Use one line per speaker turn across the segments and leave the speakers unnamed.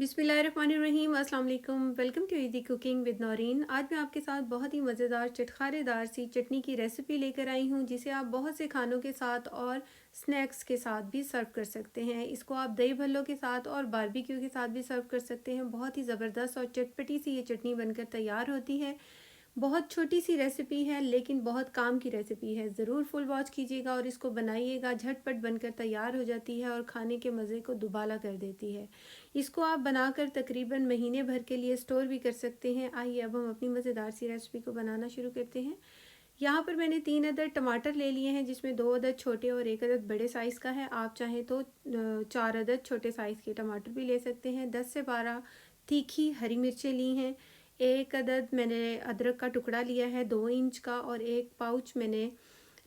बिस्मिल्लाहिर्रहमानिर्रहीम। अस्सलाम वालेकुम। Welcome to easy cooking with Naureen. आज मैं आपके साथ बहुत ही मज़ेदार चटखारेदार सी चटनी की रेसिपी लेकर आई हूँ, जिसे आप बहुत से खानों के साथ और स्नैक्स के साथ भी सर्व कर सकते हैं। इसको आप दही भल्लों के साथ और बारबेक्यू के साथ भी सर्व कर सकते हैं। बहुत ही ज़बरदस्त और चटपटी सी ये चटनी बनकर तैयार होती है। बहुत छोटी सी रेसिपी है लेकिन बहुत काम की रेसिपी है। ज़रूर फुल वॉच कीजिएगा और इसको बनाइएगा। झटपट बनकर तैयार हो जाती है और खाने के मज़े को दुबाला कर देती है। इसको आप बनाकर तकरीबन महीने भर के लिए स्टोर भी कर सकते हैं। आइए अब हम अपनी मज़ेदार सी रेसिपी को बनाना शुरू करते हैं। यहाँ पर मैंने 3 अदद टमाटर ले लिए हैं, जिसमें 2 अदद छोटे और 1 अदद बड़े साइज़ का है। आप चाहें तो 4 अदद छोटे साइज़ के टमाटर भी ले सकते हैं। 10 से 12 तीखी हरी मिर्चें ली हैं। 1 अदद मैंने अदरक का टुकड़ा लिया है 2 इंच का, और 1 पाउच मैंने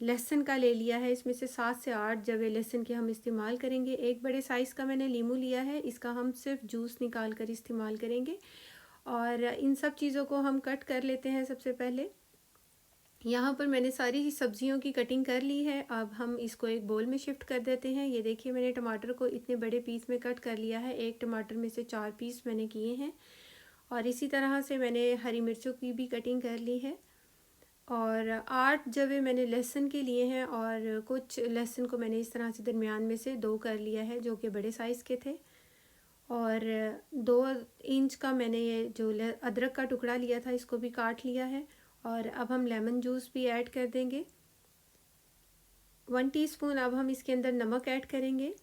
लहसुन का ले लिया है। इसमें से 7 से 8 जवे लहसुन के हम इस्तेमाल करेंगे। एक बड़े साइज़ का मैंने लीमू लिया है, इसका हम सिर्फ जूस निकाल कर इस्तेमाल करेंगे। और इन सब चीज़ों को हम कट कर लेते हैं। सबसे पहले यहाँ पर मैंने सारी ही सब्जियों की कटिंग कर ली है। अब हम इसको एक बोल में शिफ्ट कर देते हैं। ये देखिए, मैंने टमाटर को इतने बड़े पीस में कट कर लिया है। एक टमाटर में से 4 पीस मैंने किए हैं। और इसी तरह से मैंने हरी मिर्चों की भी कटिंग कर ली है। और 8 जवे मैंने लहसुन के लिए हैं, और कुछ लहसुन को मैंने इस तरह से दरमियान में से 2 कर लिया है, जो कि बड़े साइज़ के थे। और 2 इंच का मैंने ये जो अदरक का टुकड़ा लिया था, इसको भी काट लिया है। और अब हम लेमन जूस भी ऐड कर देंगे। 1 टीस्पून अब हम इसके अंदर नमक ऐड करेंगे।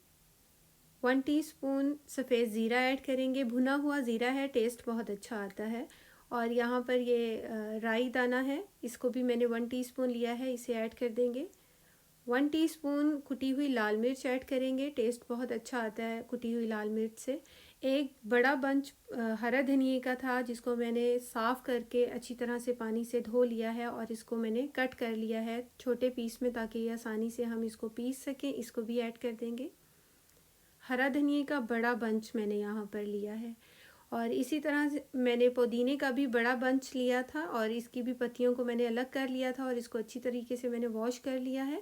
1 टीस्पून सफ़ेद ज़ीरा ऐड करेंगे। भुना हुआ ज़ीरा है, टेस्ट बहुत अच्छा आता है। और यहाँ पर ये राई दाना है, इसको भी मैंने 1 टीस्पून लिया है, इसे ऐड कर देंगे। 1 टीस्पून कुटी हुई लाल मिर्च ऐड करेंगे, टेस्ट बहुत अच्छा आता है कुटी हुई लाल मिर्च से। एक बड़ा बंच हरा धनिए का था, जिसको मैंने साफ़ करके अच्छी तरह से पानी से धो लिया है, और इसको मैंने कट कर लिया है छोटे पीस में, ताकि आसानी से हम इसको पीस सकें। इसको भी ऐड कर देंगे। हरा धनिए का बड़ा बंच मैंने यहाँ पर लिया है। और इसी तरह से मैंने पुदीने का भी बड़ा बंच लिया था, और इसकी भी पत्तियों को मैंने अलग कर लिया था, और इसको अच्छी तरीके से मैंने वॉश कर लिया है।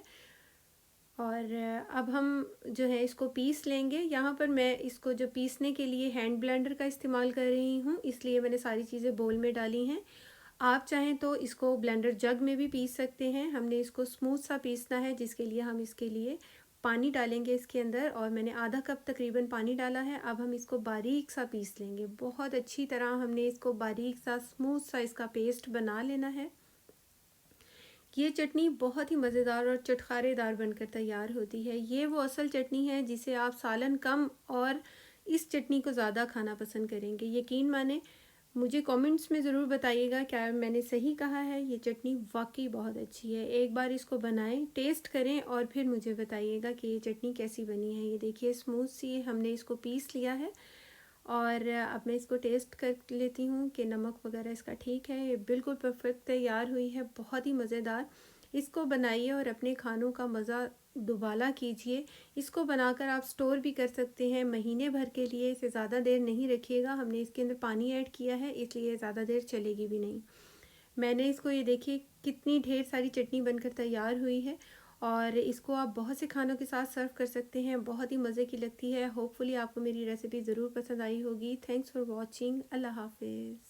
और अब हम जो है इसको पीस लेंगे। यहाँ पर मैं इसको जो पीसने के लिए हैंड ब्लेंडर का इस्तेमाल कर रही हूँ, इसलिए मैंने सारी चीज़ें बोल में डाली हैं। आप चाहें तो इसको ब्लेंडर जग में भी पीस सकते हैं। हमने इसको स्मूथ सा पीसना है, जिसके लिए हम इसके लिए पानी डालेंगे इसके अंदर, और मैंने आधा कप तकरीबन पानी डाला है। अब हम इसको बारीक सा पीस लेंगे। बहुत अच्छी तरह हमने इसको बारीक सा स्मूथ सा इसका पेस्ट बना लेना है। ये चटनी बहुत ही मज़ेदार और चटखारेदार बनकर तैयार होती है। ये वो असल चटनी है जिसे आप सालन कम और इस चटनी को ज़्यादा खाना पसंद करेंगे। यकीन माने, मुझे कमेंट्स में ज़रूर बताइएगा क्या मैंने सही कहा है। ये चटनी वाकई बहुत अच्छी है। एक बार इसको बनाएं, टेस्ट करें, और फिर मुझे बताइएगा कि ये चटनी कैसी बनी है। ये देखिए, स्मूथ सी हमने इसको पीस लिया है। और अब मैं इसको टेस्ट कर लेती हूँ कि नमक वगैरह इसका ठीक है। ये बिल्कुल परफेक्ट तैयार हुई है, बहुत ही मज़ेदार। इसको बनाइए और अपने खानों का मज़ा दुबाला कीजिए। इसको बनाकर आप स्टोर भी कर सकते हैं महीने भर के लिए। इसे ज़्यादा देर नहीं रखिएगा। हमने इसके अंदर पानी ऐड किया है, इसलिए ज़्यादा देर चलेगी भी नहीं। मैंने इसको, ये देखिए कितनी ढेर सारी चटनी बनकर तैयार हुई है। और इसको आप बहुत से खानों के साथ सर्व कर सकते हैं। बहुत ही मज़े की लगती है। होपफुली आपको मेरी रेसिपी ज़रूर पसंद आई होगी। Thanks for watching. अल्लाह हाफिज़।